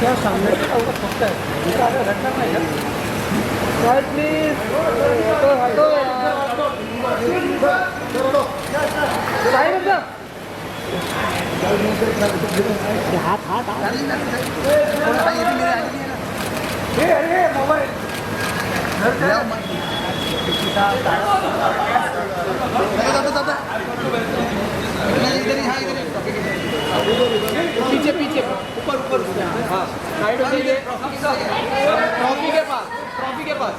क्या सामने से होगा सकता है इधर आगे रखना नहीं है राइट प्लीज हटो हटो साइड में हाथ हाथ थोड़ा भाई ये भी मेरे आगे है अरे मोबाइल पीछे पीछे ऊपर ऊपर हाँ साइड हो जाइए ट्रॉफी के पास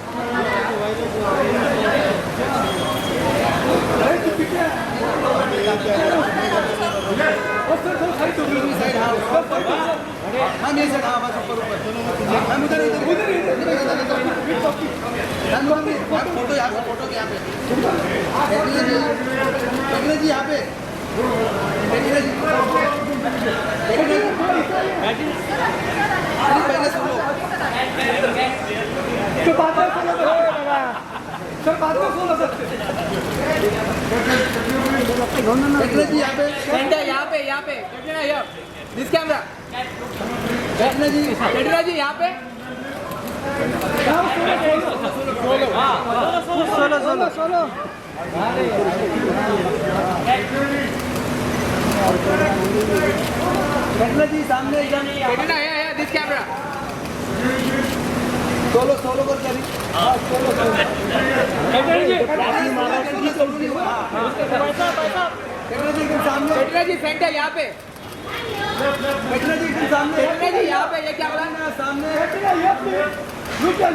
हम ये साइड हाँ बस ऊपर हम उधर फोटो यहाँ पे टेक्नोलॉजी जी यहाँ पे पहले सुनो तो बात में सुनो सर बात में सुनो सकते टेक्नोलॉजी यहाँ पे सेंटर यहाँ पे कैटरीना यहाँ दिस कैमरा टेक्नोलॉजी यहाँ पे सोलो टेक्नोलॉजी सामने कैटरीना यहाँ दिस कैमरा सोलो कर करी टेक्नोलॉजी के सामने टेक्नोलॉजी सेंटर यहाँ पे टेक्नोलॉजी यहाँ पे ये कैमरा सामने रुक जा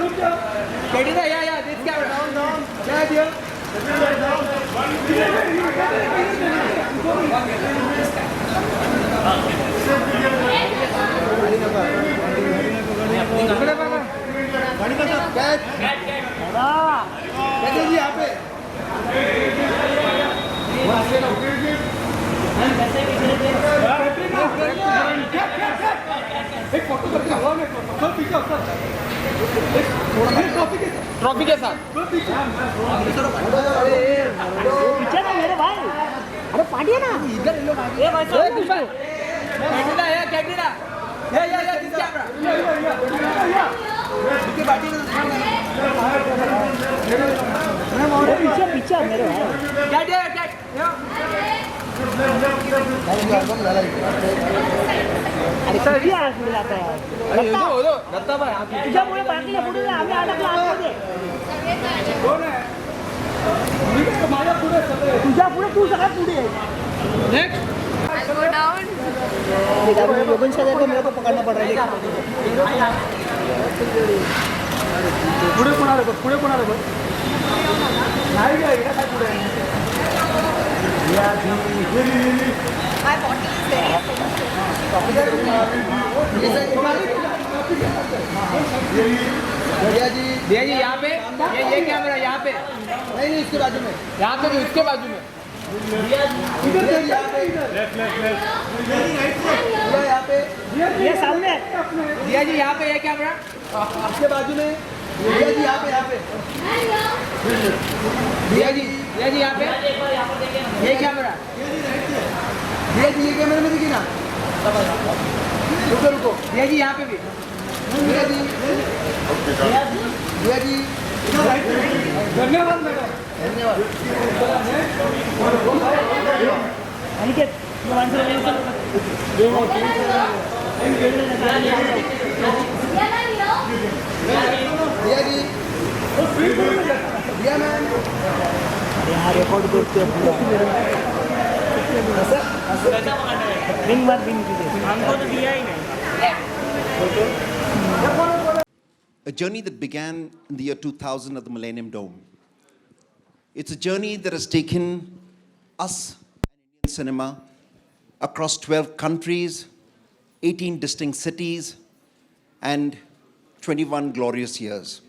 कैटरीना यहाँ दिस कैमरा डाउन क्या दिया यहाँ पे ट्रॉफी के साथ पीछे ना मेरे भाई अरे पार्टी है ना इधर लोग ये भाई कैटरीना दिस कैमरा इसके पार्टी पीछे मेरे भाई अरे कभी आवाज मिल जाता है दत्ता भाई तुझ्यामुळे बाकीला पुढे आम्ही अडकला आतमध्ये कोण आहे माझ्या पुढे सगळे तुझ्या पुढे तू सगळ्यात पुढे आहे नेक्स्ट गो डाउन योगन शायद को मेरे को पकड़ना पड़ रहा है पुढे कोण आले बघ नाही काय पुढे My bottle is there. भैया जी यहाँ पे ये कैमरा यहाँ पे नहीं इसके बाजू में यहाँ पे इसके बाजू में इधर यहाँ पे यहाँ पे ये सामने भैया जी यहाँ पे ये कैमरा इसके बाजू में भैया जी यहाँ पे भैया जी यहाँ पे ये कैमरा भैया जी ये कैमरे में दिखी ना रुको भैया जी यहाँ पे भी भैया जी धन्यवाद मैडम धन्यवाद अनिकेत भैया जी भैया मैम यहाँ रिकॉर्ड करते हैं हमको तो दिया ही नहीं A journey that began in the year 2000 at the Millennium Dome. It's a journey that has taken us and Indian cinema across 12 countries, 18 distinct cities, and 21 glorious years.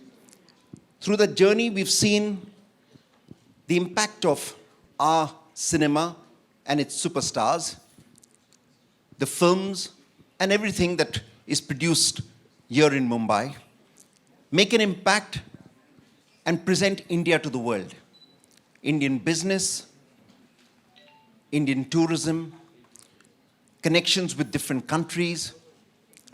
Through that journey, we've seen the impact of our cinema and its superstars, the films, and everything that is produced here in Mumbai, make an impact and present India to the world. Indian business, Indian tourism, connections with different countries,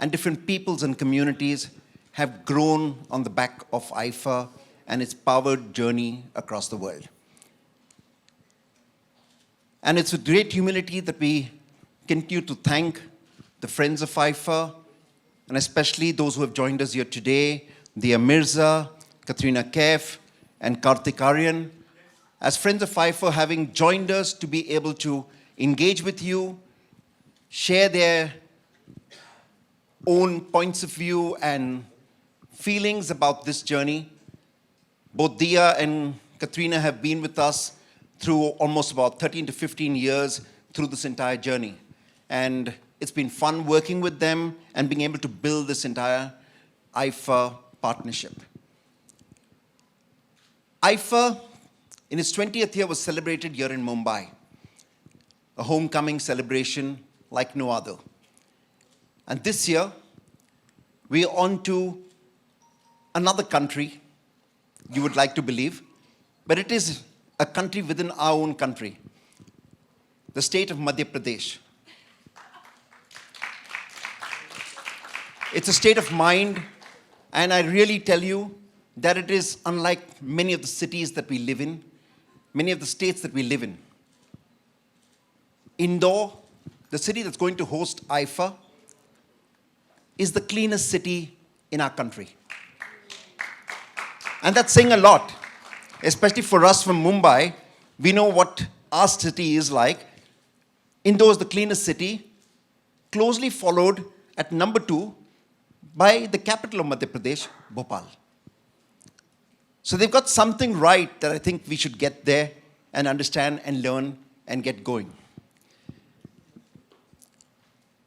and different peoples and communities have grown on the back of IIFA and its powered journey across the world. And it's with great humility that we continue to thank the friends of IIFA, and especially those who have joined us here today, the Mirza, Katrina, Kaif, and Kartik, Aaryan, as friends of IIFA, having joined us to be able to engage with you, share their own points of view and feelings about this journey. Both Dia and Katrina have been with us through almost about 13 to 15 years through this entire journey. And it's been fun working with them and being able to build this entire IIFA partnership. IIFA, in its 20th year, was celebrated here in Mumbai, a homecoming celebration like no other. And this year, we are on to another country, you would like to believe, but it is a country within our own country, the state of Madhya Pradesh. It's a state of mind, and I really tell you that it is unlike many of the cities that we live in, many of the states that we live in. Indore, the city that's going to host IIFA, is the cleanest city in our country. And that's saying a lot, especially for us from Mumbai. We know what our city is like. Indore is the cleanest city, closely followed at number 2 by the capital of Madhya Pradesh, Bhopal. So they've got something right that I think we should get there and understand and learn and get going.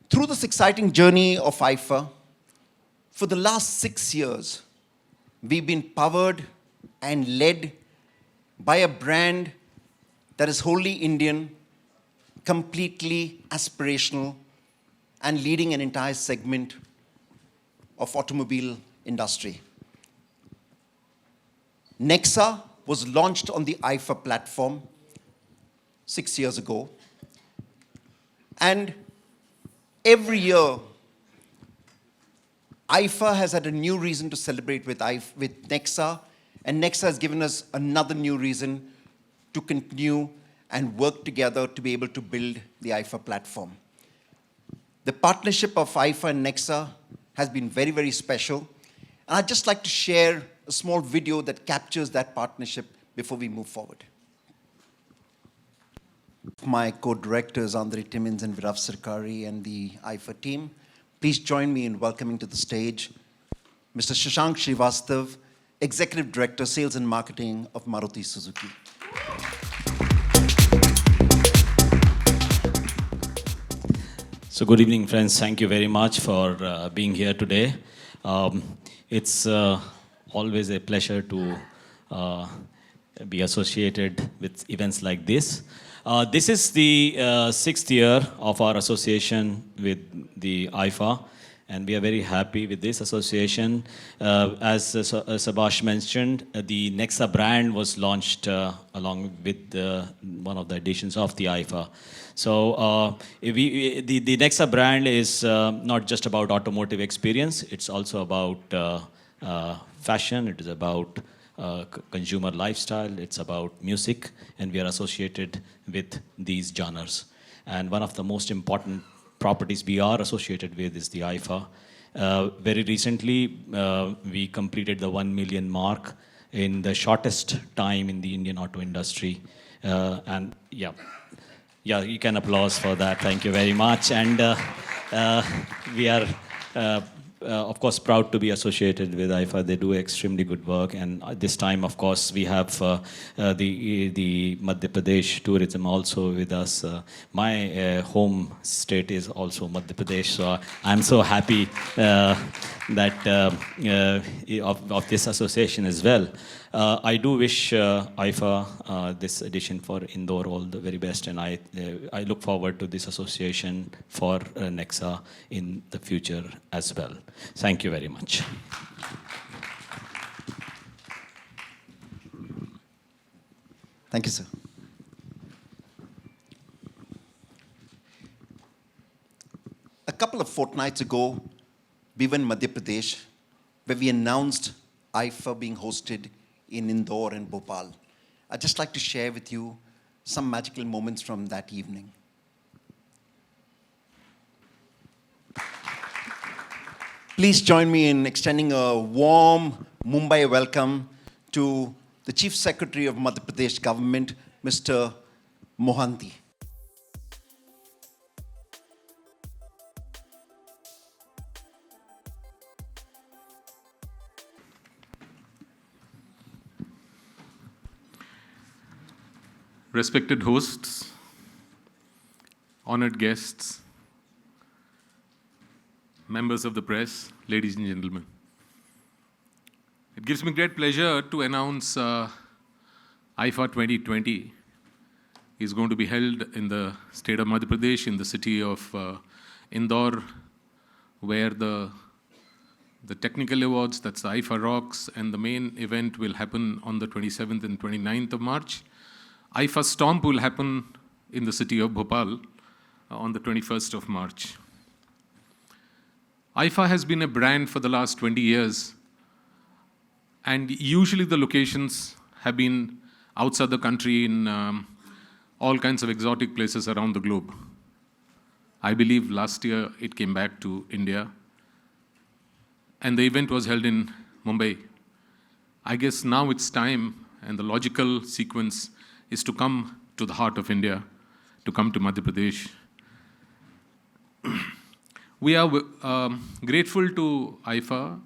Through this exciting journey of IIFA, for the last 6 years, we've been powered and led by a brand that is wholly Indian, completely aspirational, and leading an entire segment of automobile industry. Nexa was launched on the IIFA platform 6 years ago. And every year, IIFA has had a new reason to celebrate with Nexa, and Nexa has given us another new reason to continue and work together to be able to build the IIFA platform. The partnership of IIFA and Nexa has been very, very special. And I'd just like to share a small video that captures that partnership before we move forward. My co-directors, Andre Timmins and Virav Sarkari, and the IIFA team, please join me in welcoming to the stage Mr. Shashank Srivastav, Executive Director, Sales and Marketing of Maruti Suzuki. So good evening, friends. Thank you very much for being here today. It's always a pleasure to be associated with events like this. This is the 6th year of our association with the IIFA, and we are very happy with this association. As Subhash mentioned, the Nexa brand was launched along with one of the editions of the IIFA. So the Nexa brand is not just about automotive experience, it's also about fashion, it is about consumer lifestyle, it's about music, and we are associated with these genres. And one of the most important properties we are associated with is the IIFA. Very recently, we completed the 1 million mark in the shortest time in the Indian auto industry. And yeah, you can applause for that. Thank you very much. And we are, of course, proud to be associated with IIFA. They do extremely good work. And this time, of course, we have the Madhya Pradesh tourism also with us. My home state is also Madhya Pradesh. So I'm so happy that of this association as well. I do wish IIFA this edition for Indore all the very best, and I look forward to this association for Nexa in the future as well. Thank you very much. Thank you, sir. A couple of fortnights ago, Bhiwan, Madhya Pradesh, where we announced IIFA being hosted in Indore and Bhopal. I'd just like to share with you some magical moments from that evening. Please join me in extending a warm Mumbai welcome to the Chief Secretary of Madhya Pradesh government, Mr. Mohanty. Respected hosts, honored guests, members of the press, ladies and gentlemen. It gives me great pleasure to announce IIFA 2020 is going to be held in the state of Madhya Pradesh, in the city of Indore, where the technical awards, that's the IIFA Rocks, and the main event will happen on the 27th and 29th of March. IIFA Stomp will happen in the city of Bhopal on the 21st of March. IIFA has been a brand for the last 20 years, and usually the locations have been outside the country in all kinds of exotic places around the globe. I believe last year it came back to India, and the event was held in Mumbai. I guess now it's time, and the logical sequence is to come to the heart of India, to come to Madhya Pradesh. We are grateful to IIFA,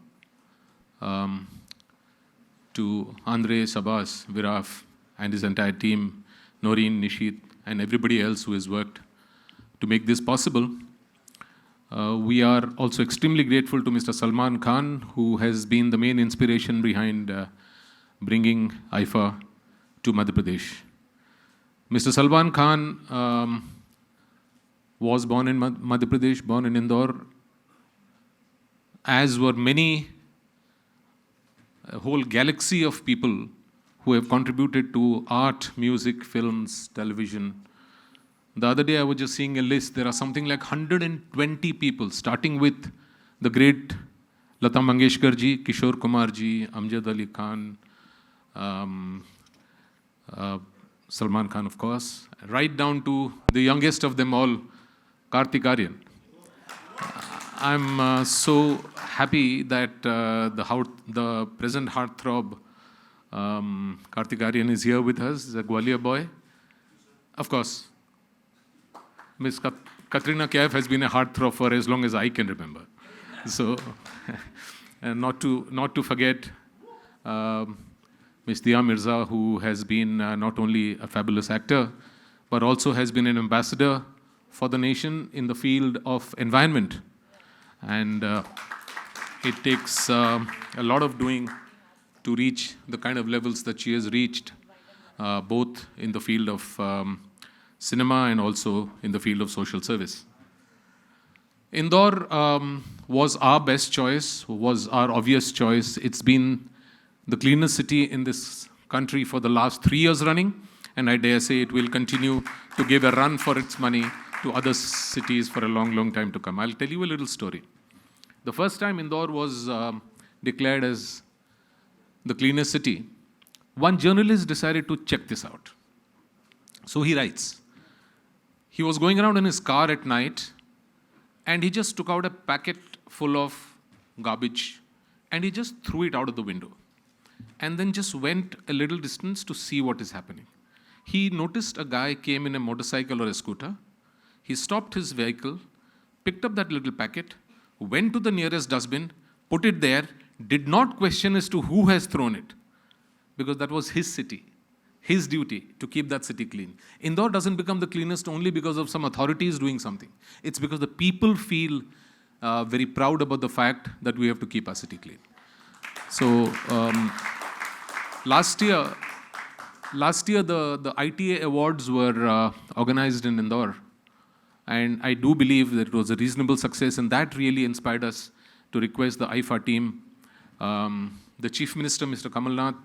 to Andre, Sabas, Viraf, and his entire team, Noreen, Nishit, and everybody else who has worked to make this possible. We are also extremely grateful to Mr. Salman Khan, who has been the main inspiration behind bringing IIFA to Madhya Pradesh. Mr. Salman Khan was born in Madhya Pradesh, born in Indore, as were many, a whole galaxy of people who have contributed to art, music, films, television. The other day I was just seeing a list. There are something like 120 people, starting with the great Lata Mangeshkar ji, Kishore Kumar ji, Amjad Ali Khan, Salman Khan, of course, right down to the youngest of them all, Kartik, Aaryan. I'm so happy that the present heartthrob, Kartik Aaryan, is here with us, the Gwalior boy. Of course, Miss Katrina Kaif has been a heartthrob for as long as I can remember. So, and not to forget Miss Mirza, who has been not only a fabulous actor, but also has been an ambassador for the nation in the field of environment. And it takes a lot of doing to reach the kind of levels that she has reached, both in the field of cinema and also in the field of social service. Indore was our best choice, was our obvious choice. It's been the cleanest city in this country for the last 3 years running, and I dare say it will continue to give a run for its money to other cities for a long, long time to come. I'll tell you a little story. The first time Indore was declared as the cleanest city, one journalist decided to check this out. So he writes, he was going around in his car at night, and he just took out a packet full of garbage, and he just threw it out of the window, and then just went a little distance to see what is happening. He noticed a guy came in a motorcycle or a scooter. He stopped his vehicle, picked up that little packet, went to the nearest dustbin, put it there, did not question as to who has thrown it, because that was his city, his duty to keep that city clean. Indore doesn't become the cleanest only because of some authorities doing something. It's because the people feel very proud about the fact that we have to keep our city clean. So last year the ITA awards were organized in Indore, and I do believe that it was a reasonable success, and that really inspired us to request the IIFA team. The Chief Minister, Mr. Kamal Nath,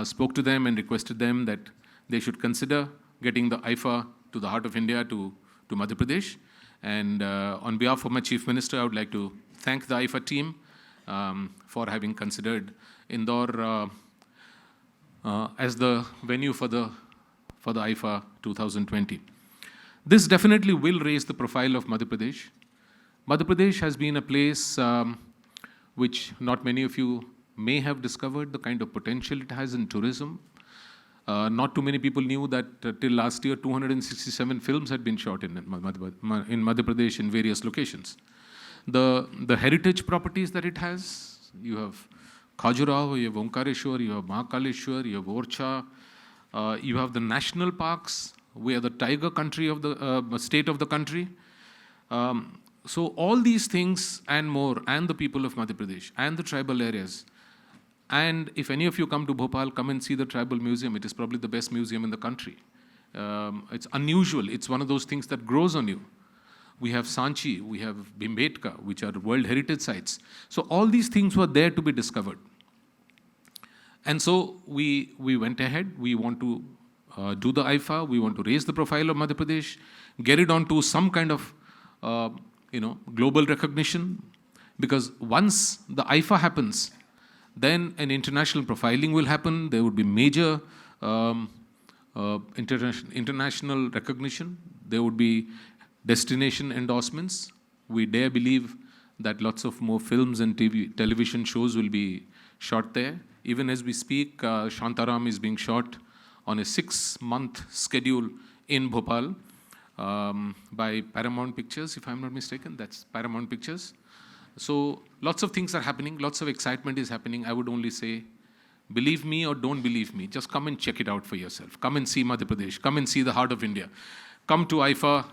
spoke to them and requested them that they should consider getting the IIFA to the heart of India, to Madhya Pradesh. And on behalf of my Chief Minister, I would like to thank the IIFA team for having considered Indore as the venue for the IIFA 2020. This definitely will raise the profile of Madhya Pradesh. Madhya Pradesh has been a place which not many of you may have discovered the kind of potential it has in tourism. Not too many people knew that till last year, 267 films had been shot in Madhya Pradesh in various locations. The heritage properties that it has, you have Khajuraho, you have Omkareshwar, you have Mahakaleshwar, you have Orcha, you have the national parks. We are the tiger country of the state of the country. So all these things and more, and the people of Madhya Pradesh, and the tribal areas. And if any of you come to Bhopal, come and see the tribal museum. It is probably the best museum in the country. It's unusual. It's one of those things that grows on you. We have Sanchi, we have Bhimbetka, which are World Heritage Sites. So all these things were there to be discovered. And so we went ahead. We want to do the IIFA. We want to raise the profile of Madhya Pradesh, get it onto some kind of global recognition. Because once the IIFA happens, then an international profiling will happen. There would be major international recognition. There would be destination endorsements. We dare believe that lots of more films and television shows will be shot there. Even as we speak, Shantaram is being shot on a 6-month schedule in Bhopal by Paramount Pictures, if I'm not mistaken. That's Paramount Pictures. So lots of things are happening. Lots of excitement is happening. I would only say, believe me or don't believe me, just come and check it out for yourself. Come and see Madhya Pradesh. Come and see the heart of India. Come to IIFA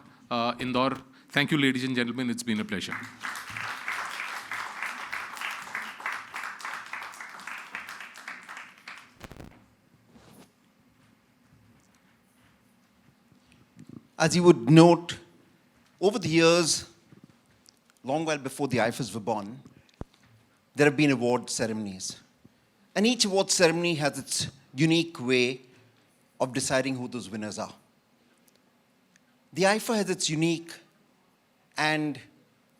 Indore. Thank you, ladies and gentlemen. It's been a pleasure. As you would note, over the years, long while before the IIFAs were born, there have been award ceremonies. And each award ceremony has its unique way of deciding who those winners are. The IIFA has its unique and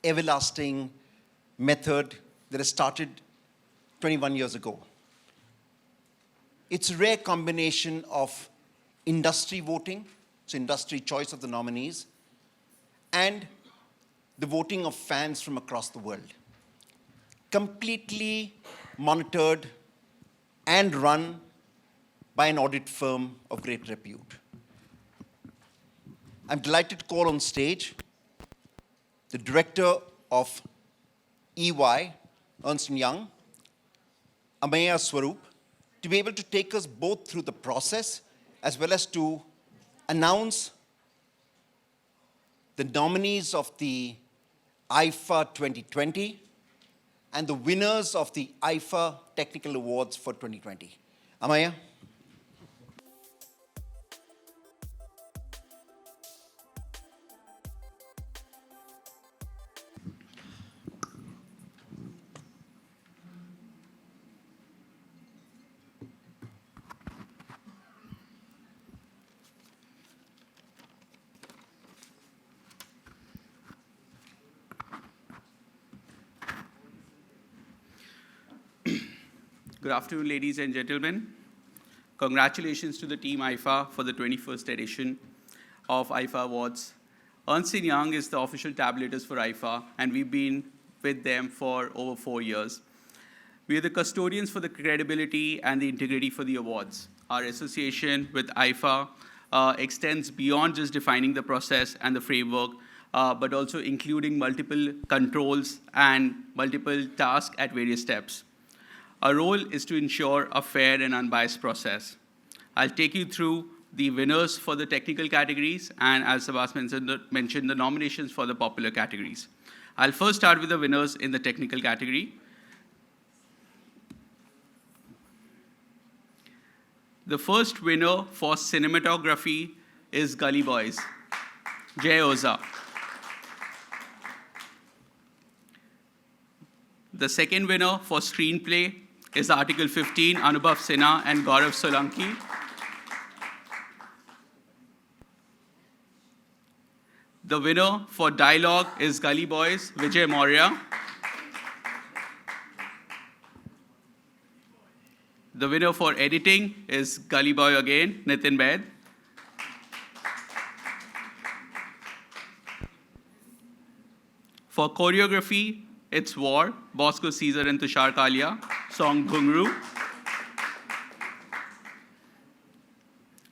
everlasting method that has started 21 years ago. It's a rare combination of industry voting, so industry choice of the nominees, and the voting of fans from across the world. Completely monitored and run by an audit firm of great repute. I'm delighted to call on stage the director of EY, Ernst & Young, Amaya Swaroop, to be able to take us both through the process as well as to announce the nominees of the IIFA 2020 and the winners of the IIFA Technical Awards for 2020. Amaya? Good afternoon, ladies and gentlemen. Congratulations to the team IIFA for the 21st edition of IIFA Awards. Ernst & Young is the official tabulars for IIFA, and we've been with them for over 4 years. We are the custodians for the credibility and the integrity for the awards. Our association with IIFA extends beyond just defining the process and the framework, but also including multiple controls and multiple tasks at various steps. Our role is to ensure a fair and unbiased process. I'll take you through the winners for the technical categories and, as Sebastian mentioned, the nominations for the popular categories. I'll first start with the winners in the technical category. The first winner for cinematography is Gully Boys, Jay Oza. The second winner for screenplay is Article 15, Anubhav Sinha and Gaurav Solanki. The winner for dialogue is Gully Boys, Vijay Maurya. The winner for editing is Gully Boy again, Nitin Baid. For choreography, it's War, Bosco Caesar and Tushar Kalia, song Ghungru.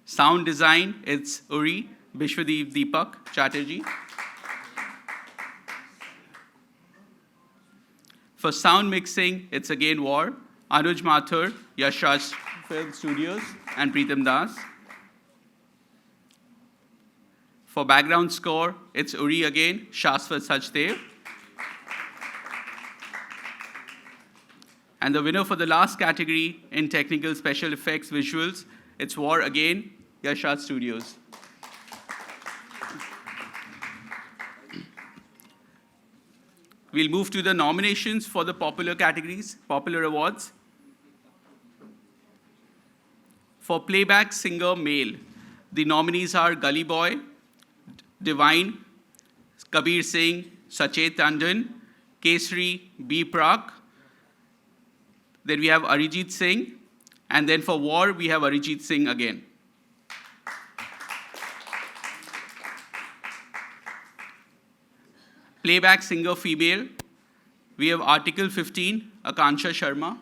Sound design, it's Uri, Bishwadeep Deepak Chatterjee. For sound mixing, it's again War, Anuj Mathur, Yashraj Film Studios, and Preetam Das. For background score, it's Uri again, Shaswat Sachdev. And the winner for the last category in technical special effects visuals, it's War again, Yashraj Studios. We'll move to the nominations for the popular categories, popular awards. For playback singer male, the nominees are Gully Boy, Divine, Kabir Singh, Sachet Tandon, Kesri, B. Prak. Then we have Arijit Singh. And then for War, we have Arijit Singh again. Playback singer female, we have Article 15, Akansha Sharma,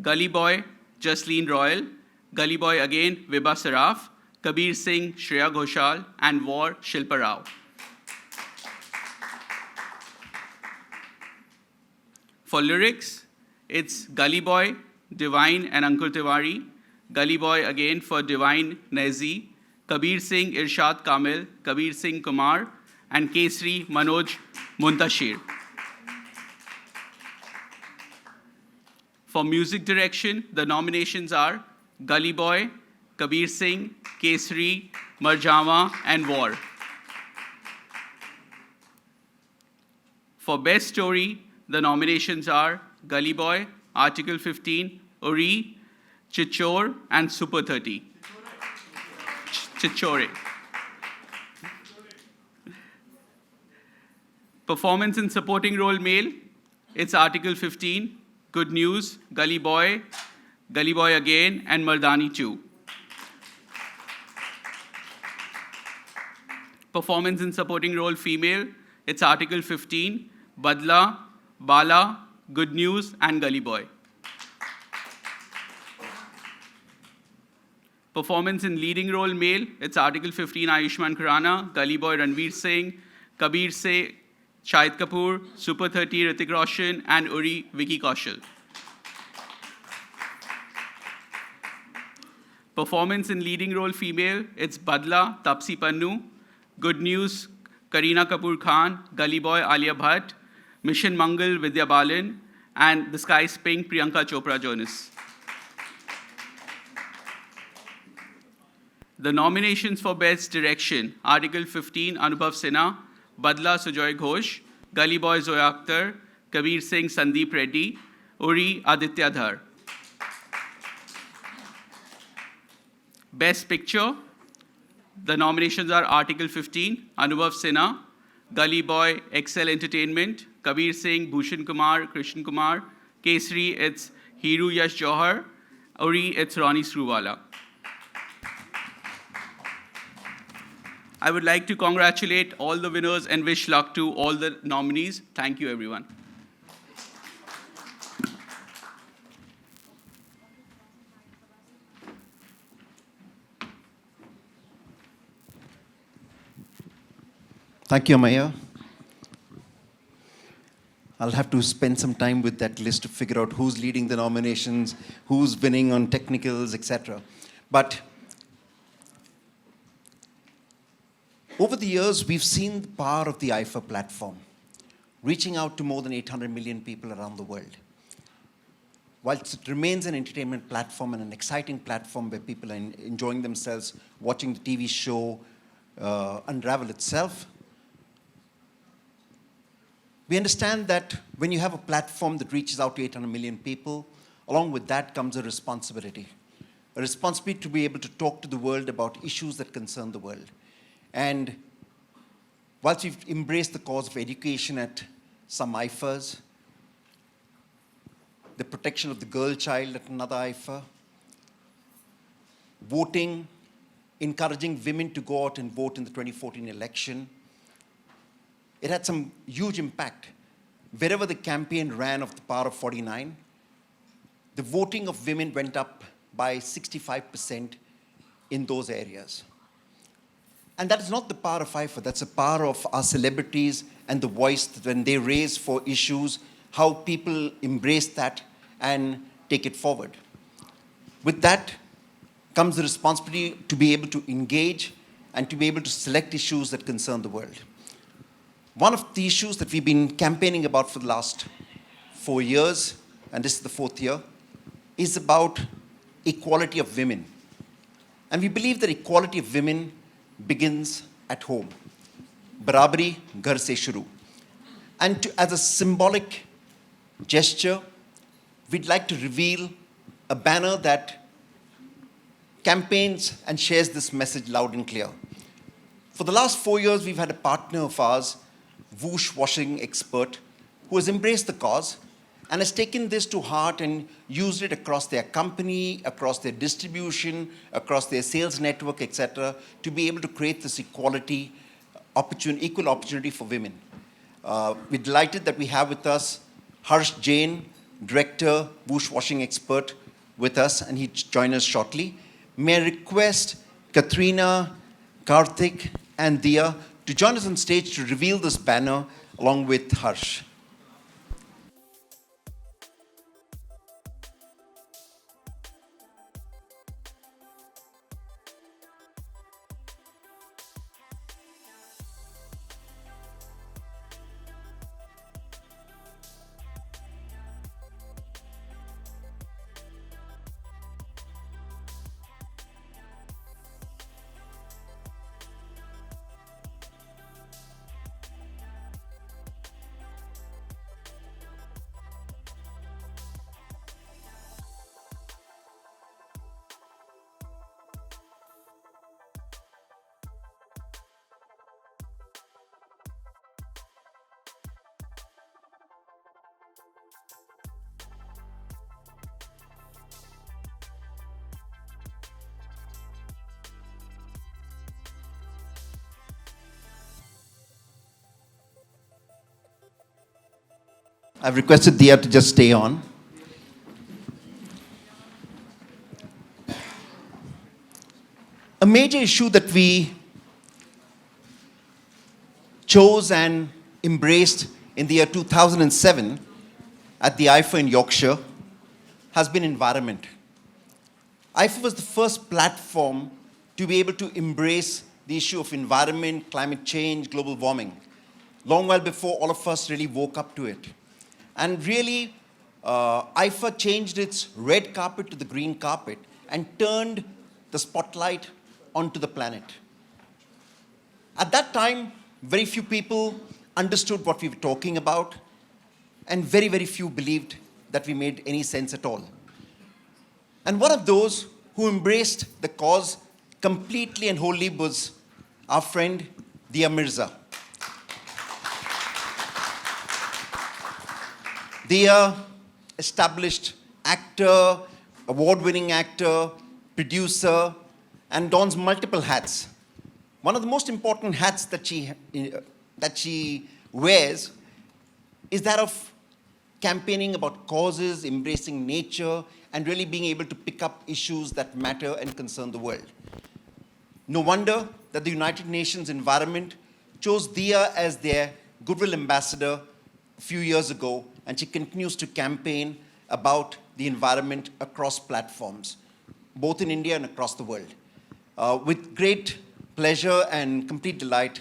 Gully Boy, Jasleen Royal, Gully Boy again, Vibha Saraf, Kabir Singh, Shreya Ghoshal, and War, Shilpa Rao. For lyrics, it's Gully Boy, Divine, and Ankur Tiwari. Gully Boy again for Divine, Nezi, Kabir Singh, Irshad Kamil, Kabir Singh Kumar, and Kesri, Manoj Muntashir. For music direction, the nominations are Gully Boy, Kabir Singh, Kesri, Marjama, and War. For best story, the nominations are Gully Boy, Article 15, Uri, Chichore, and Super 30. Chichore. Performance in supporting role male, it's Article 15, Good News, Gully Boy again, and Mardani 2. Performance in supporting role female, it's Article 15, Badla, Bala, Good News, and Gully Boy. Performance in leading role male, it's Article 15, Ayushmann Khurrana, Gully Boy, Ranveer Singh, Kabir Singh, Shahid Kapoor, Super 30, Hrithik Roshan, and Uri, Vicky Kaushal. Performance in leading role female, it's Badla, Tapsi Pannu, Good News, Kareena Kapoor Khan, Gully Boy, Alia Bhatt, Mission Mangal, Vidya Balan, and The Sky's Pink, Priyanka Chopra Jonas. The nominations for Best Direction, Article 15, Anubhav Sinha, Badla, Sujoy Ghosh, Gully Boy, Zoya Akhtar, Kabir Singh, Sandeep Reddy, Uri, Aditya Dhar. Best Picture, the nominations are Article 15, Anubhav Sinha, Gully Boy, Excel Entertainment, Kabir Singh, Bhushan Kumar, Krishan Kumar, Kesri, it's Hiru Yash Johar, Uri, it's Ronnie Screwvala. I would like to congratulate all the winners and wish luck to all the nominees. Thank you, everyone. Thank you, Amaya. I'll have to spend some time with that list to figure out who's leading the nominations, who's winning on technicals, etc. But over the years, we've seen the power of the IIFA platform, reaching out to more than 800 million people around the world. Whilst it remains an entertainment platform and an exciting platform where people are enjoying themselves, watching the TV show unravel itself, we understand that when you have a platform that reaches out to 800 million people, along with that comes a responsibility to be able to talk to the world about issues that concern the world. And whilst we've embraced the cause of education at some IIFAs, the protection of the girl child at another IIFA, voting, encouraging women to go out and vote in the 2014 election, it had some huge impact. Wherever the campaign ran of the Power of 49, the voting of women went up by 65% in those areas. And that is not the power of IIFA, that's the power of our celebrities and the voice that when they raise for issues, how people embrace that and take it forward. With that comes the responsibility to be able to engage and to be able to select issues that concern the world. One of the issues that we've been campaigning about for the last 4 years, and this is the 4th year, is about equality of women. And we believe that equality of women begins at home. Barabari ghar se shuru. And as a symbolic gesture, we'd like to reveal a banner that campaigns and shares this message loud and clear. For the last 4 years, we've had a partner of ours, whoosh washing expert, who has embraced the cause and has taken this to heart and used it across their company, across their distribution, across their sales network, etc., to be able to create this equality, equal opportunity for women. We're delighted that we have with us Harsh Jain, director, whoosh washing expert, with us, and he'll join us shortly. May I request Katrina, Kartik, and Diya to join us on stage to reveal this banner along with Harsh. I've requested Diya to just stay on. A major issue that we chose and embraced in the year 2007 at the IIFA in Yorkshire has been environment. IIFA was the first platform to be able to embrace the issue of environment, climate change, global warming, long while before all of us really woke up to it. And really, IIFA changed its red carpet to the green carpet and turned the spotlight onto the planet. At that time, very few people understood what we were talking about, and very, very few believed that we made any sense at all. And one of those who embraced the cause completely and wholly was our friend, Mirza. Diya, established actor, award-winning actor, producer, and dons multiple hats. One of the most important hats that she wears is that of campaigning about causes, embracing nature, and really being able to pick up issues that matter and concern the world. No wonder that the United Nations Environment chose Diya as their goodwill ambassador a few years ago, and she continues to campaign about the environment across platforms, both in India and across the world. With great pleasure and complete delight,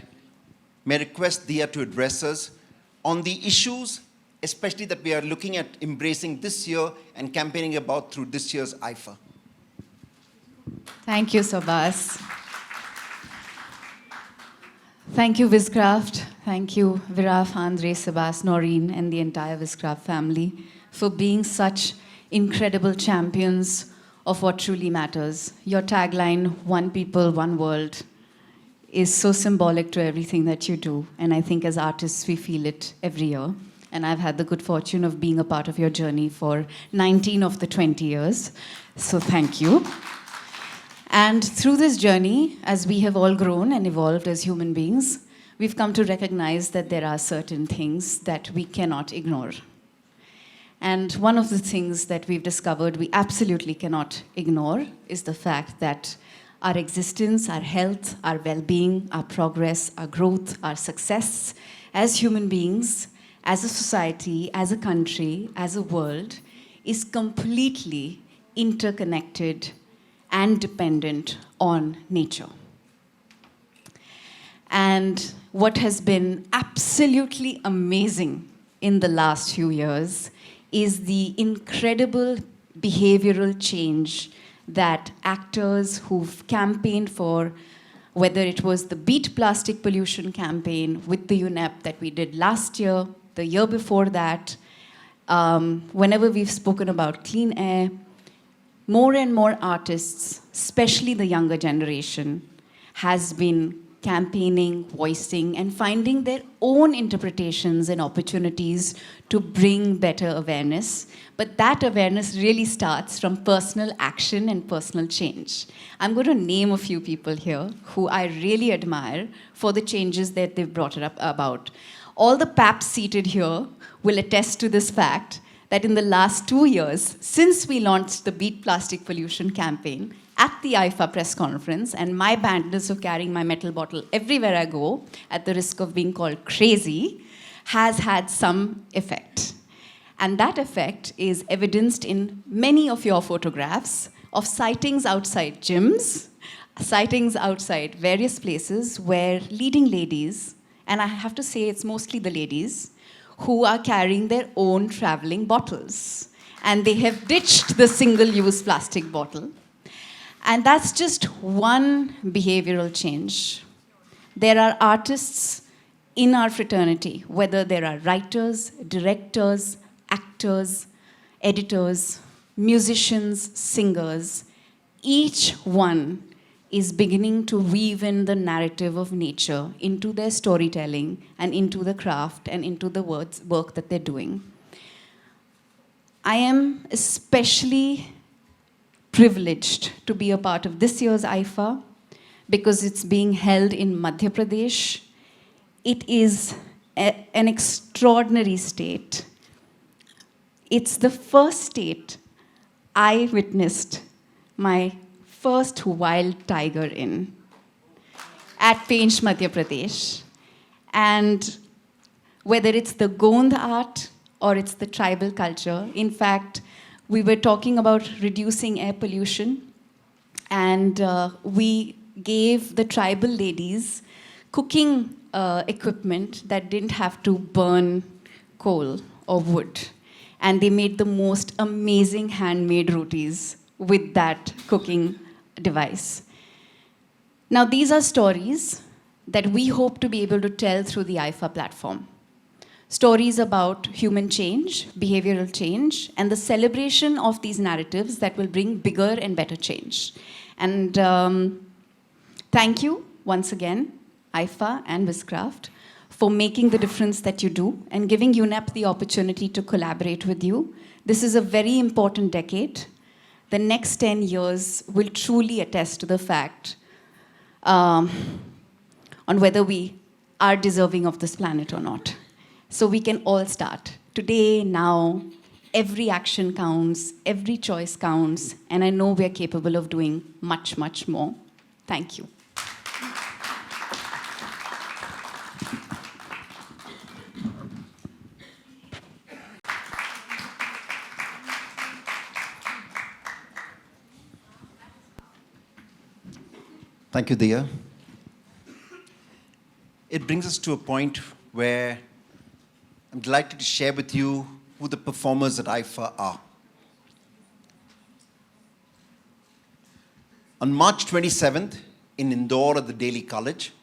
may I request Diya to address us on the issues, especially that we are looking at embracing this year and campaigning about through this year's IIFA. Thank you, Subhas. Thank you, Vizcraft. Thank you, Viraf, Andre, Subhas, Noreen, and the entire Vizcraft family for being such incredible champions of what truly matters. Your tagline, One People, One World, is so symbolic to everything that you do. And I think as artists, we feel it every year. And I've had the good fortune of being a part of your journey for 19 of the 20 years. So thank you. And through this journey, as we have all grown and evolved as human beings, we've come to recognize that there are certain things that we cannot ignore. And one of the things that we've discovered we absolutely cannot ignore is the fact that our existence, our health, our well-being, our progress, our growth, our success as human beings, as a society, as a country, as a world, is completely interconnected and dependent on nature. And what has been absolutely amazing in the last few years is the incredible behavioral change that actors who've campaigned for, whether it was the Beat Plastic Pollution campaign with the UNEP that we did last year, the year before that, whenever we've spoken about clean air, more and more artists, especially the younger generation, has been campaigning, voicing, and finding their own interpretations and opportunities to bring better awareness. But that awareness really starts from personal action and personal change. I'm going to name a few people here who I really admire for the changes that they've brought it up about. All the PAPs seated here will attest to this fact that in the last 2 years, since we launched the Beat Plastic Pollution campaign at the IIFA press conference, and my bandness of carrying my metal bottle everywhere I go, at the risk of being called crazy, has had some effect. And that effect is evidenced in many of your photographs of sightings outside gyms, sightings outside various places where leading ladies, and I have to say it's mostly the ladies, who are carrying their own traveling bottles. And they have ditched the single-use plastic bottle. And that's just one behavioral change. There are artists in our fraternity, whether there are writers, directors, actors, editors, musicians, singers, each one is beginning to weave in the narrative of nature into their storytelling and into the craft and into the work that they're doing. I am especially privileged to be a part of this year's IIFA because it's being held in Madhya Pradesh. It is an extraordinary state. It's the first state I witnessed my first wild tiger in, at Pench, Madhya Pradesh. And whether it's the Gond art or it's the tribal culture, in fact, we were talking about reducing air pollution, and we gave the tribal ladies cooking equipment that didn't have to burn coal or wood. And they made the most amazing handmade rotis with that cooking device. Now, these are stories that we hope to be able to tell through the IIFA platform. Stories about human change, behavioral change, and the celebration of these narratives that will bring bigger and better change. And thank you once again, IIFA and Viscraft, for making the difference that you do and giving UNEP the opportunity to collaborate with you. This is a very important decade. The next 10 years will truly attest to the fact on whether we are deserving of this planet or not. So we can all start. Today, now, every action counts, every choice counts, and I know we're capable of doing much, much more. Thank you. Thank you, Diya. It brings us to a point where I'm delighted to share with you who the performers at IIFA are. On March 27th, in Indore at the Daily College,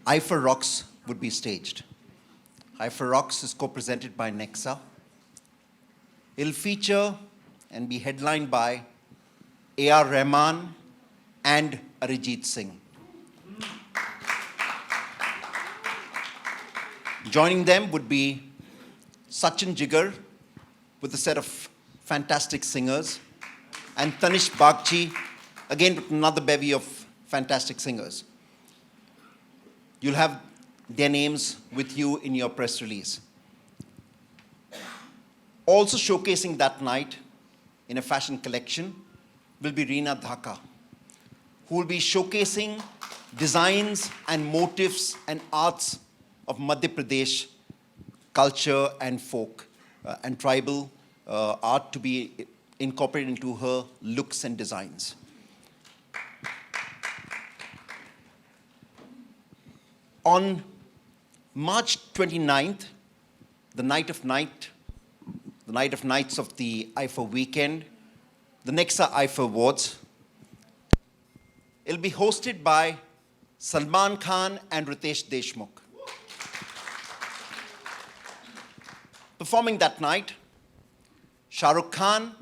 IIFA Rocks would be staged. IIFA Rocks is co-presented by Nexa. It'll feature and be headlined by A.R. Rahman and Arijit Singh. Joining them would be Sachin Jigar with a set of fantastic singers, and Tanish Bagchi, again with another bevy of fantastic singers. You'll have their names with you in your press release. Also showcasing that night in a fashion collection will be Reena Dhaka, who will be showcasing designs and motifs and arts of Madhya Pradesh culture and folk and tribal art to be incorporated into her looks and designs. On March 29th, the night of nights of the IIFA weekend, the Nexa IIFA Awards, it'll be hosted by Salman Khan and Ritesh Deshmukh. Performing that night, Shah Rukh Khan,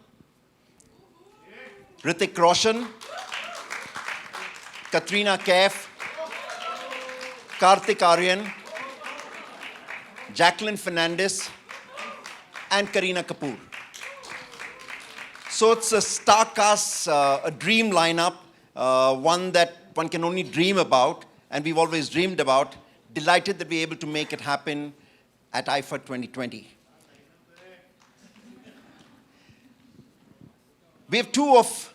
Hrithik Roshan, Katrina Kaif, Kartik Aaryan, Jacqueline Fernandez, and Kareena Kapoor. So it's a star cast, a dream lineup, one that one can only dream about, and we've always dreamed about. Delighted that we're able to make it happen at IIFA 2020. We have two of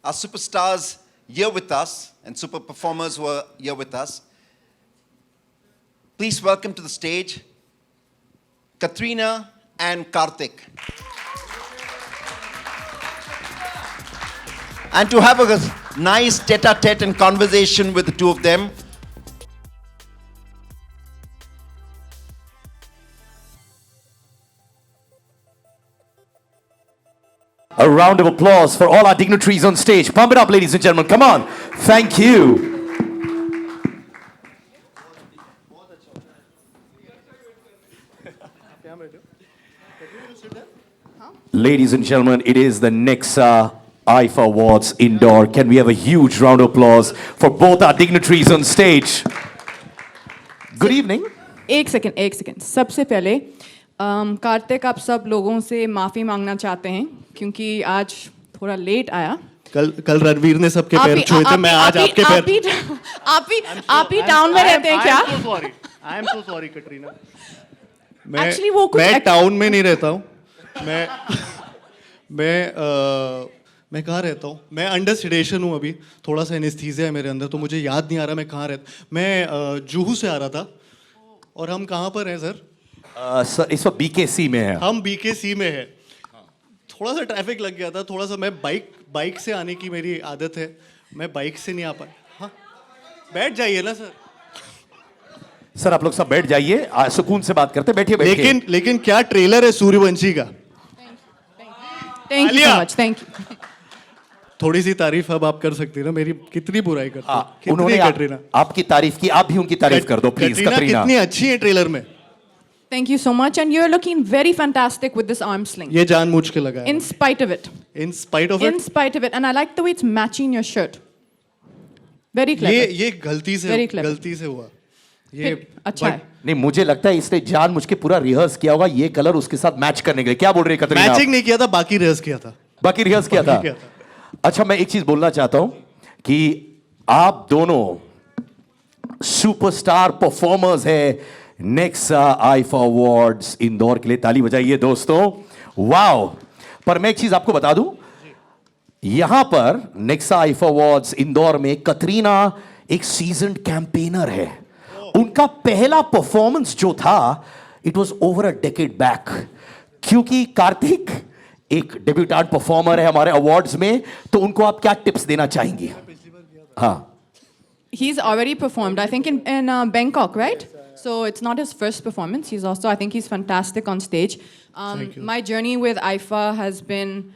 our superstars here with us, and super performers who are here with us. Please welcome to the stage Katrina and Kartik. And to have a nice tete-a-tete and conversation with the two of them, a round of applause for all our dignitaries on stage. Pump it up, ladies and gentlemen. Come on. Thank you. Ladies and gentlemen, it is the Nexa IIFA Awards indoor. Can we have a huge round of applause for both our dignitaries on stage? Good evening. एक second सबसे पहले कार्तिक आप सब लोगों से माफ़ी मांगना चाहते हैं क्योंकि आज थोड़ा लेट आया कल रणवीर ने सबके पैर छुए थे मैं आज आपके पैर आप ही टाउन में रहते हैं क्या I am so sorry Katrina मैं टाउन में नहीं रहता हूँ मैं कहाँ रहता हूँ मैं अंडर सेडेशन हूँ अभी थोड़ा सा एनेस्थीसिया है मेरे अंदर तो मुझे याद नहीं आ रहा मैं कहाँ रहता मैं जुहू से आ रहा था और हम कहाँ पर हैं सर इस वक्त बीकेसी में है हम बीकेसी में है थोड़ा सा ट्रैफिक लग गया था थोड़ा सा मैं बाइक से आने की मेरी आदत है मैं बाइक से नहीं आ पाया हाँ बैठ जाइए ना सर सर आप लोग सब बैठ जाइए सुकून से बात करते बैठिए लेकिन क्या ट्रेलर है सूर्यवंशी का thank you so much thank you थोड़ी सी तारीफ अब आप कर सकती हैं ना मेरी कितनी बुराई करती उन्होंने कटरीना आपकी तारीफ की आप भी उनकी तारीफ कर दो प्लीज कटरीना कितनी अच्छी है ट्रेलर में Thank you so much, and you're looking very fantastic with this arm sling. ये जानबूझ के लगा है. In spite of it. In spite of it. In spite of it, and I like the way it's matching your shirt. Very clever. ये गलती से हुआ. ये अच्छा है. नहीं मुझे लगता है इसने जानबूझ के पूरा रिहर्स किया होगा ये कलर उसके साथ मैच करने के लिए क्या बोल रहे हैं कतरीना मैचिंग नहीं किया था बाकी रिहर्स किया था बाकी रिहर्स किया था अच्छा मैं एक चीज बोलना चाहता हूं कि आप दोनों सुपरस्टार परफॉर्मर्स हैं नेक्सा आईफा अवार्ड्स इंदौर के लिए ताली बजाइए दोस्तों वाओ पर मैं एक चीज आपको बता दूं यहां पर नेक्सा आईफा अवार्ड्स इंदौर में कतरीना एक सीजन्ड कैंपेनर है उनका पहला परफॉर्मेंस जो था it was over a decade back क्योंकि कार्तिक एक डेब्यूटेंट परफॉर्मर है हमारे अवार्ड्स में तो उनको आप क्या टिप्स देना चाहेंगे हाँ He's already performed, I think, in Bangkok, right? So it's not his first performance. He's also, I think he's fantastic on stage. My journey with IIFA has been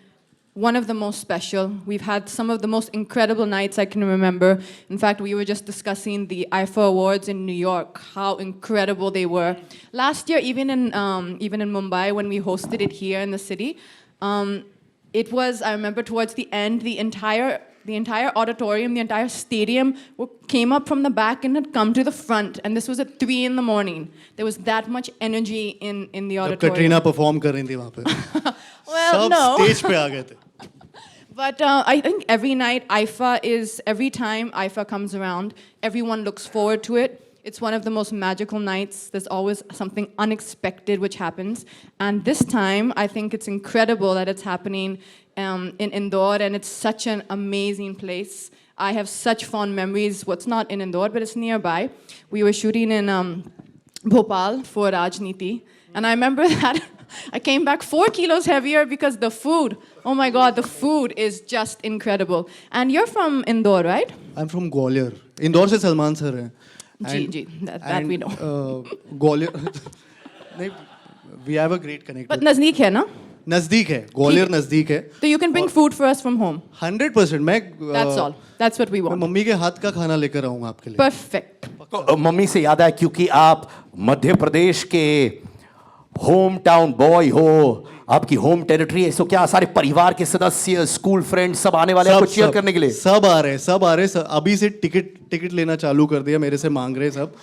one of the most special. We've had some of the most incredible nights I can remember. In fact, we were just discussing the IIFA Awards in New York, how incredible they were. Last year, even in Mumbai, when we hosted it here in the city, it was, I remember towards the end, the entire the entire auditorium, the entire stadium came up from the back and had come to the front. And this was at 3 in the morning. There was that much energy in the जब auditorium. Katrina perform कर रही थी वहाँ पे Well, सब no. Stage पे आ गए थे But I think every night, every time IIFA comes around, everyone looks forward to it. It's one of the most magical nights. There's always something unexpected which happens. And this time, I think it's incredible that it's happening in Indore, and it's such an amazing place. I have such fond memories. What's not in Indore, but it's nearby. We were shooting in Bhopal for Rajniti. And I remember that I came back 4 kilos heavier because the food, oh my God, the food is just incredible. And you're from Indore, right? I'm from Gwalior. Indore से Salman sir हैं Ji, that we know. Gwalior नहीं we have a great connect But नज़दीक है ना? नज़दीक है ग्वालियर नज़दीक है So you can bring food for us from home. 100% मैं That's all. That's what we मैं want. मम्मी के हाथ का खाना लेकर आऊँगा आपके लिए Perfect. तो मम्मी से याद आया क्योंकि आप मध्य प्रदेश के होम टाउन बॉय हो, आपकी होम टेरिटरी है, सो क्या सारे परिवार के सदस्य, स्कूल फ्रेंड्स सब आने वाले हैं आपको चीयर करने के लिए? सब आ रहे हैं अभी से टिकट लेना चालू कर दिया, मेरे से मांग रहे सब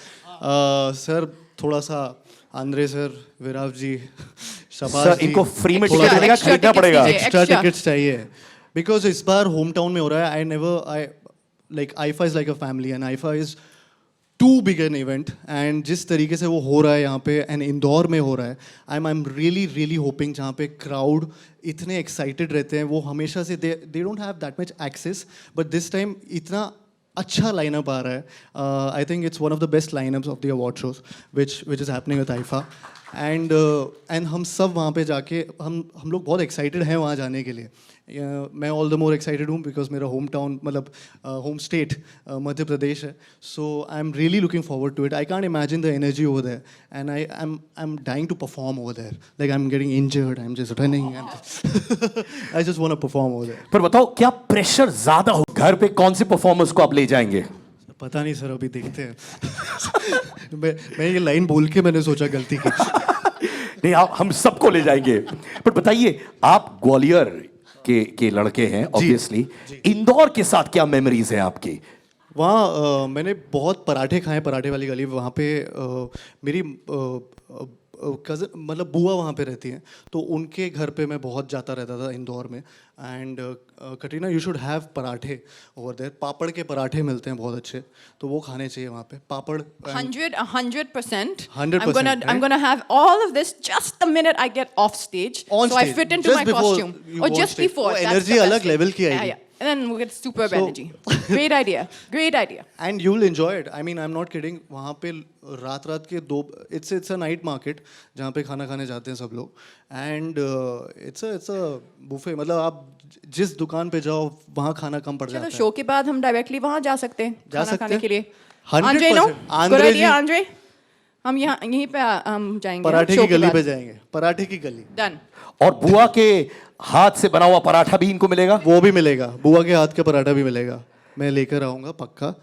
सर थोड़ा सा आंद्रे सर, विराव जी, शबाज सर जी, इनको फ्री में Extra- टिकट मिलेगा, extra खरीदना tickets पड़ेगा? दीजिए। Extra Extra. टिकट्स चाहिए बिकॉज इस बार होम टाउन में हो रहा है like IIFA is like a family and IIFA is too big an event and जिस तरीके से वो हो रहा है यहाँ पे and इंदौर में हो रहा है I'm really hoping जहाँ पे crowd इतने excited रहते हैं, वो हमेशा से they don't have that much access but this time इतना अच्छा lineup आ रहा है. I think it's one of the best lineups of the award shows which is happening with IIFA and हम सब वहाँ पे जाके हम लोग बहुत excited हैं वहाँ जाने के लिए. मैं ऑल द मोर एक्साइटेड हूँ बिकॉज मेरा होम टाउन मतलब होम स्टेट मध्य प्रदेश है, so I am really looking forward to it. I can't imagine the energy over there and I am dying to perform over there, like I am getting injured, I am just running, I just want to perform over there. पर बताओ क्या pressure ज्यादा हो, घर पे कौन से performers को आप ले जाएंगे? पता नहीं सर, अभी देखते हैं. मैं ये लाइन बोल के मैंने सोचा गलती की. नहीं, आप हम सबको ले जाएंगे. पर बताइए, आप ग्वालियर के लड़के हैं ऑब्वियसली, इंदौर के साथ क्या मेमोरीज हैं आपकी? वहाँ मैंने बहुत पराठे खाए, पराठे वाली गली वहाँ पे मेरी कज़न मतलब बुआ वहाँ पे रहती हैं, तो उनके घर पे मैं बहुत जाता रहता था इंदौर में. And Katrina you should have पराठे ओवर देयर. पापड़ के पराठे मिलते हैं बहुत अच्छे, तो वो खाने चाहिए वहाँ पे. पापड़ 100%. 100%, I'm gonna have all of this just the minute I get off stage. On so I stage, fit into just my before costume. you Or go on just stage. before. वो That's energy the अलग best thing. level की Yeah, आएगी. yeah. And then we'll get superb So- energy. Great idea. Great idea. And you will enjoy it. I mean I am not kidding. वहाँ पे रात के 2 it's a night market जहाँ पे खाना खाने जाते हैं सब लोग. एंड इट्स अ बुफे, मतलब आप जिस दुकान पे जाओ वहाँ खाना कम पड़ जाता चलो है. शो के बाद हम डायरेक्टली वहाँ जा सकते हैं जा खाना सकते खाने हैं. के लिए. 100% आंद्रे नो, आंद्रे गुड जी. Idea Andre. हम यहीं पे हम जाएंगे. पराठे show की के गली बाद. पे जाएंगे. पराठे की गली. Done. और बुआ के हाथ से बना हुआ पराठा भी इनको मिलेगा? वो भी मिलेगा, बुआ के हाथ का पराठा भी मिलेगा. मैं लेकर आऊँगा पक्का,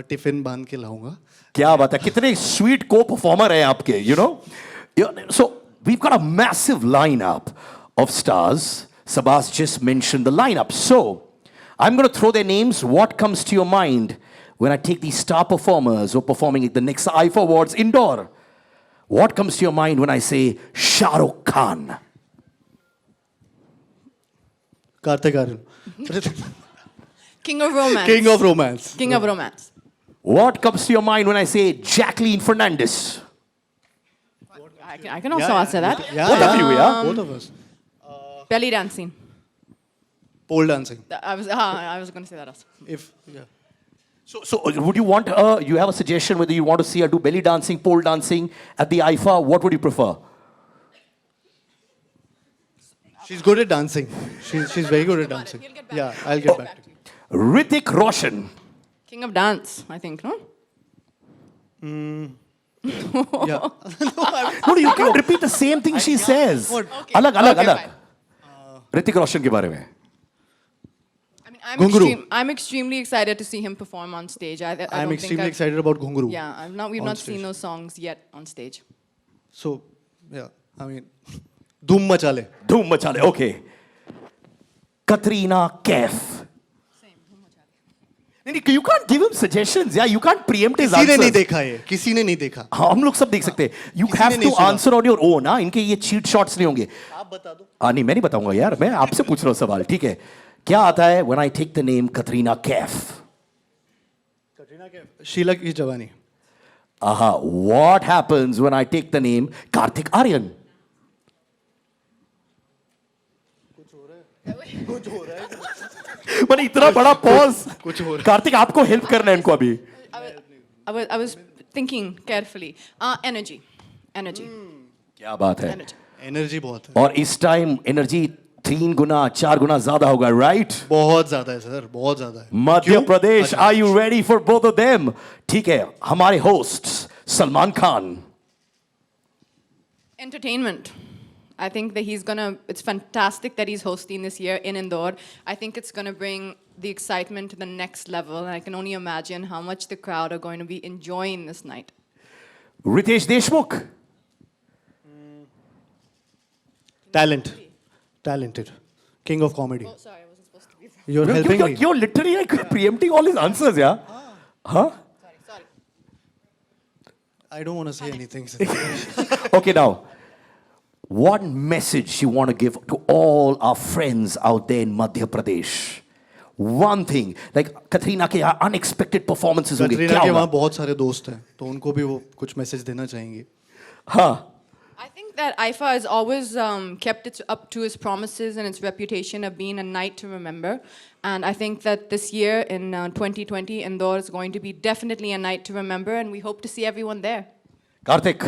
टिफिन बांध के लाऊंगा. क्या बात है, कितने स्वीट को परफॉर्मर हैं आपके, you know. So we've got a massive lineup of stars. Sabas just mentioned the lineup. So I'm going to throw their names. What comes to your mind when I take these star performers who are performing at the next IIFA Awards Indore? What comes to your mind when I say Shah Rukh Khan? Kartik Aaryan. King of romance. King of romance. King of romance. What comes to your mind when I say Jacqueline Fernandez? I can also answer that. Yeah, Both of you, yeah? Both of us. Belly dancing. Pole dancing. I was going to say that also. If yeah. So would you want you have a suggestion whether you want to see her do belly dancing, pole dancing at the IIFA? What would you prefer? She's good at dancing. She's very good at dancing. Yeah, I'll get back to you. Hrithik Roshan. King of dance, I think, no? Yeah. No, you can't repeat the same thing she says. What? Alag. fine. Hrithik Roshan के बारे में. I mean, Ghungru. I'm extremely excited to see him perform on stage. I I'm don't think extremely I've- excited about Ghungru. Yeah, we've on not stage. seen those songs yet on stage. So, yeah, I mean, धूम मचा ले. धूम मचा ले. Okay. Katrina Kaif. नहीं, you can't give him suggestions. Yeah, you can't preempt his किसी ने answers. नहीं देखा ये, किसी ने नहीं देखा. हाँ, हम लोग सब देख सकते हैं. You किसी have ने to नहीं सुना. answer on your own. हाँ, इनके ये cheat shots नहीं होंगे. आप बता दो. नहीं, मैं नहीं बताऊंगा यार. मैं आपसे पूछ रहा हूँ सवाल. ठीक है. क्या आता है when I take the name Katrina Kaif? Katrina Kaif. Sheila की जवानी. What happens when I take the name Kartik Aaryan? कुछ हो रहा है. मैंने इतना बड़ा पॉज. कुछ हो रहा है. कार्तिक आपको हेल्प करना है इनको अभी. I was thinking carefully. Energy. क्या बात है. एनर्जी बहुत है. और इस टाइम एनर्जी 3 गुना 4 गुना ज्यादा होगा, राइट? बहुत ज्यादा है सर, बहुत ज्यादा है. Madhya Pradesh, are you ready for both of them? ठीक है, हमारे hosts Salman Khan. Entertainment. I think that it's fantastic that he's hosting this year in Indore. I think it's going to bring the excitement to the next level. And I can only imagine how much the crowd are going to be enjoying this night. Ritesh Deshmukh. Talented. King of comedy. Oh, sorry, I wasn't supposed to be there. You're helping me. You're literally like preempting all his answers, yeah? Huh? Sorry. I don't want to say anything, sir. Okay, now, what message you want to give to all our friends out there in Madhya Pradesh? One thing, like Katrina के यहाँ unexpected performances होंगे. कटरीना के वहाँ बहुत सारे दोस्त हैं, तो उनको भी वो कुछ मैसेज देना चाहेंगे. हाँ. I think that IIFA has always kept it up to its promises and its reputation of being a night to remember. And I think that this year in 2020, Indore is going to be definitely a night to remember, and we hope to see everyone there. Kartik.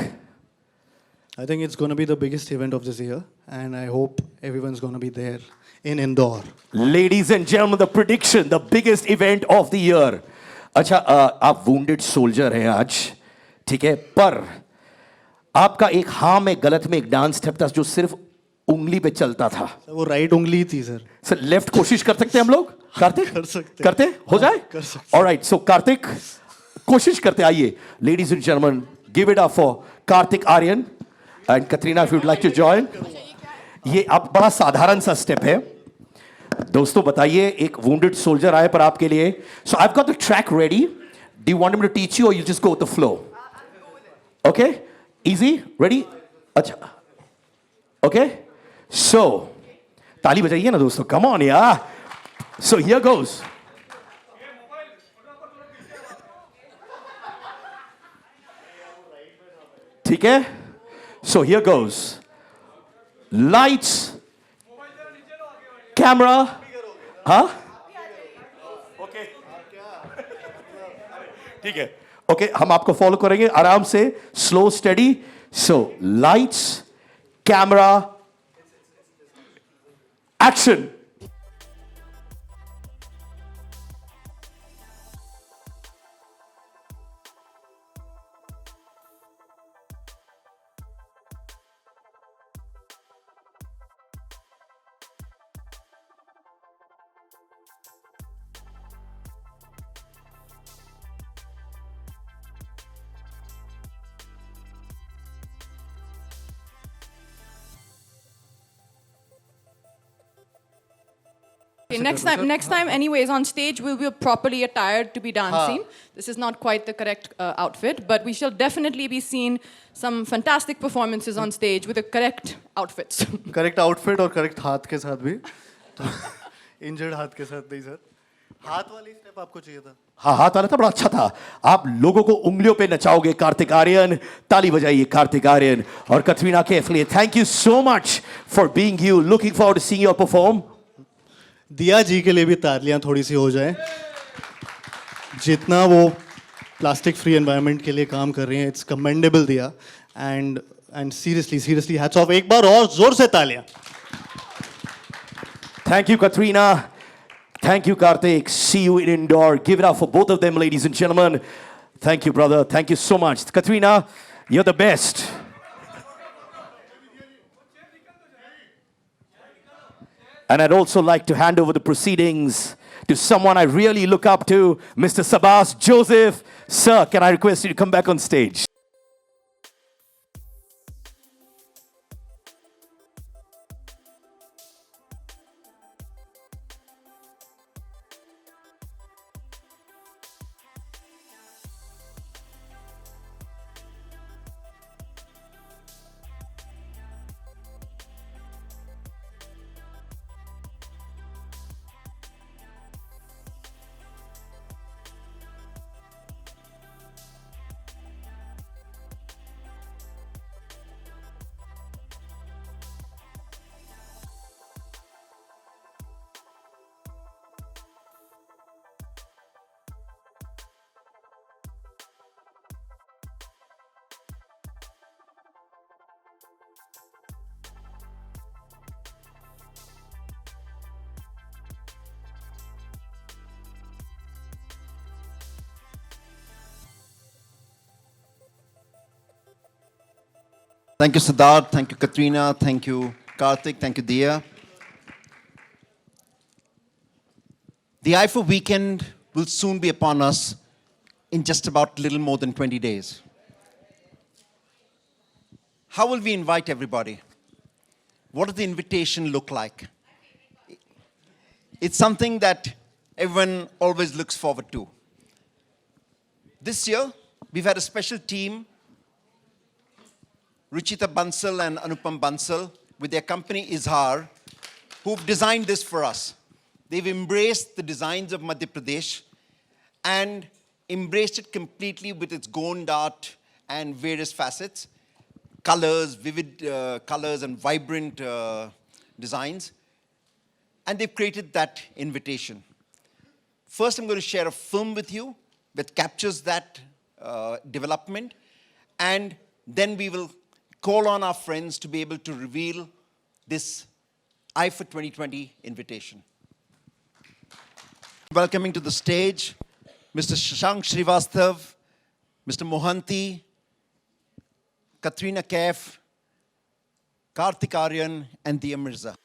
I think it's going to be the biggest event of this year, and I hope everyone's going to be there in Indore. Ladies and gentlemen, the prediction, the biggest event of the year. अच्छा, आप wounded soldier हैं आज, ठीक है? पर आपका एक हाँ में गलत में एक डांस स्टेप था जो सिर्फ उंगली पे चलता था. सर वो राइट उंगली थी सर. सर लेफ्ट कोशिश कर सकते हैं हम लोग? कार्तिक कर सकते. करते हो जाए? कर सकते. ऑलराइट, सो कार्तिक कोशिश करते. आइए ladies and gentleman, give it up for Kartik Aaryan and Katrina if you'd like to join. ये आप बड़ा साधारण सा स्टेप है. दोस्तों बताइए, एक वुंडेड सोल्जर आए पर आपके लिए. So I have got the track ready. Do you want me to teach you और you just go with the flow? Okay, easy, ready? अच्छा, ओके. सो ताली बजाइए ना दोस्तों, कम ऑन यार. So here goes. ठीक है, so here goes. Lights, camera. हाँ, ओके, ठीक है. ओके, हम आपको फॉलो करेंगे आराम से, slow study. So lights, camera, action. Okay, next time, anyways, on stage we'll be properly attired to be dancing. This is not quite the correct outfit, but we shall definitely be seeing some fantastic performances on stage with the correct outfits. Correct outfit और correct हाथ के साथ भी. Injured हाथ के साथ नहीं sir. हाथ वाली स्टेप आपको चाहिए था. हाँ, हाथ वाला था, बड़ा अच्छा था. आप लोगों को उंगलियों पे नचाओगे. कार्तिक आर्यन, ताली बजाइए कार्तिक आर्यन और कटरीना कैफ लिए. Thank you so much for being you. Looking forward to seeing you perform. Diya ji के लिए भी तालियां थोड़ी सी हो जाए. जितना वो प्लास्टिक फ्री एनवायरनमेंट के लिए काम कर रही हैं, इट्स कमेंडेबल दिया. And seriously hats off. एक बार और जोर से तालियां. Thank you, Katrina. Thank you, Kartik. See you in Indore. Give it up for both of them, ladies and gentlemen. Thank you, brother. Thank you so much. Katrina, you're the best. And I'd also like to hand over the proceedings to someone I really look up to, Mr. Sabas Joseph. Sir, can I request you to come back on stage? Thank you, Siddharth. Thank you, Katrina. Thank you, Kartik. Thank you, Dia. The IIFA weekend will soon be upon us in just about little more than 20 days. How will we invite everybody? What does the invitation look like? It's something that everyone always looks forward to. This year, we've had a special team, Ruchita Bansal and Anupam Bansal, with their company Izhar, who've designed this for us. They've embraced the designs of Madhya Pradesh and embraced it completely with its Gond art and various facets, colors, vivid colors and vibrant designs. And they've created that invitation. First, I'm going to share a film with you that captures that development, and then we will call on our friends to be able to reveal this IIFA 2020 invitation. Welcoming to the stage, Mr. Shashank Srivastav, Mr. Mohanty, Katrina Kaif, Kartik Aaryan, and Dia Mirza.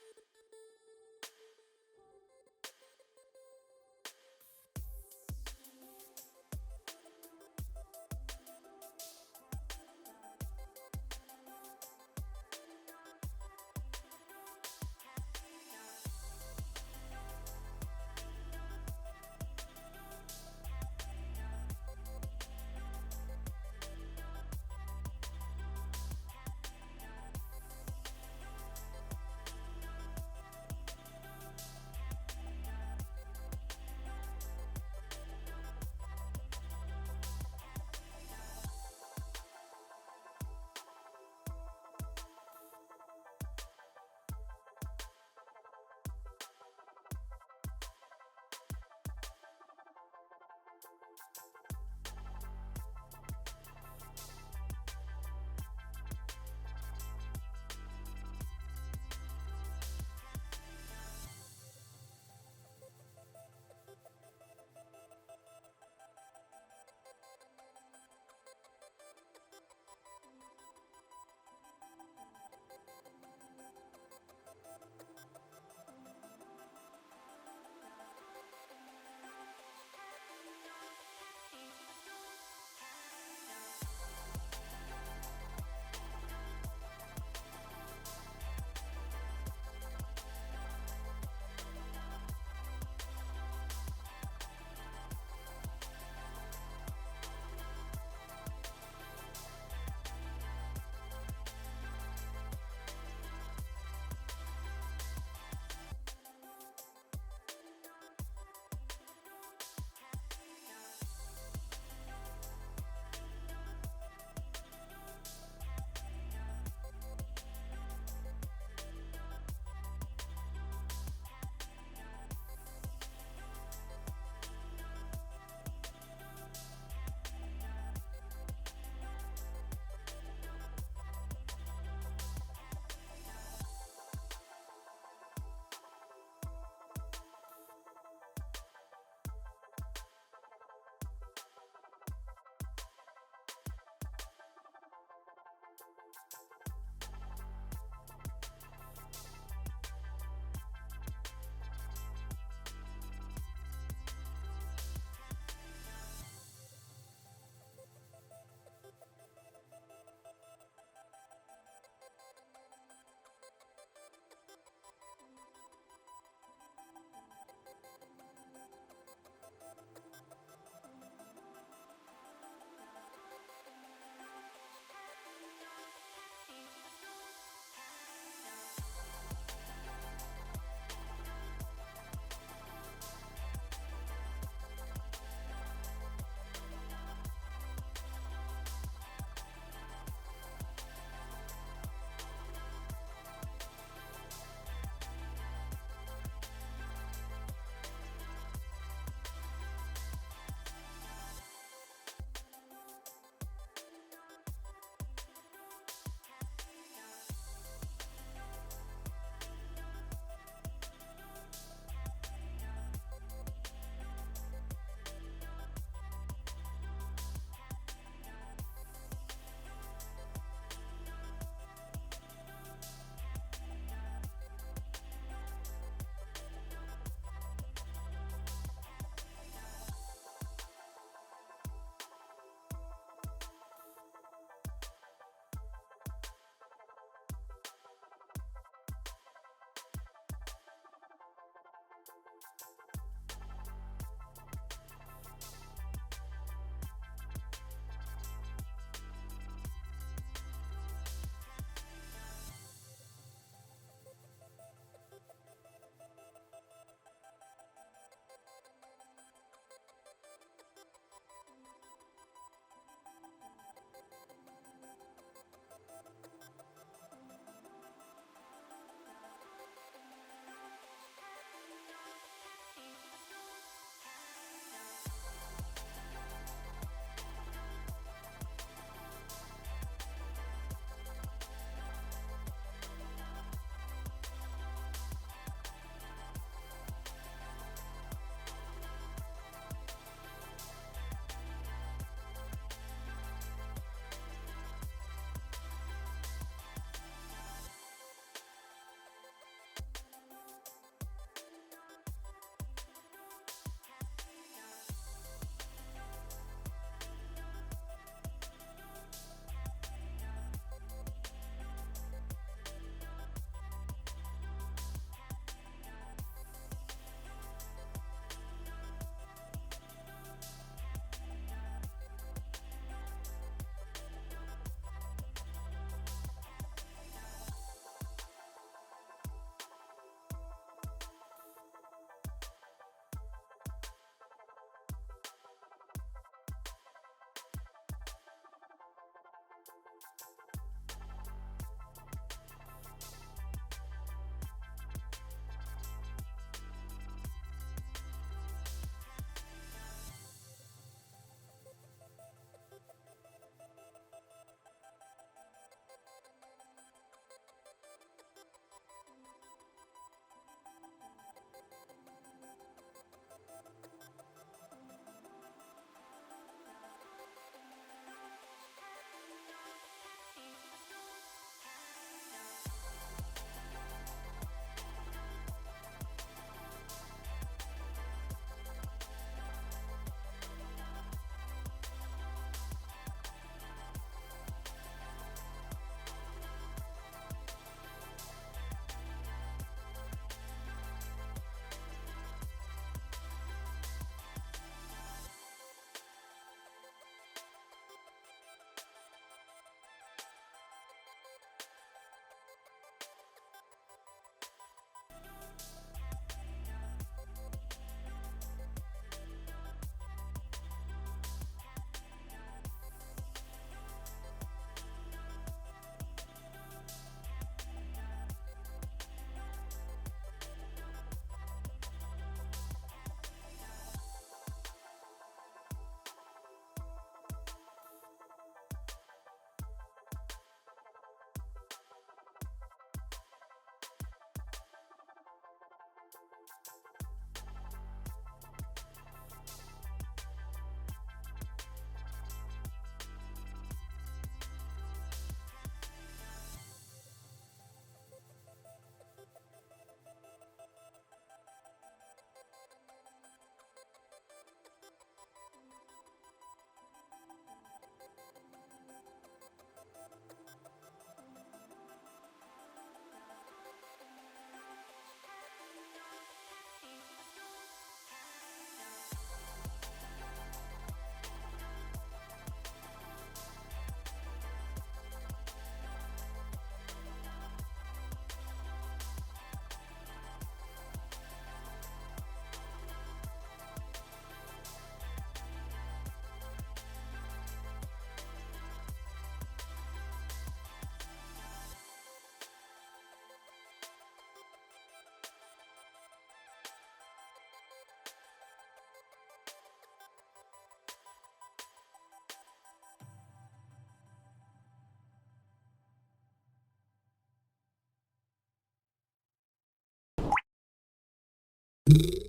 you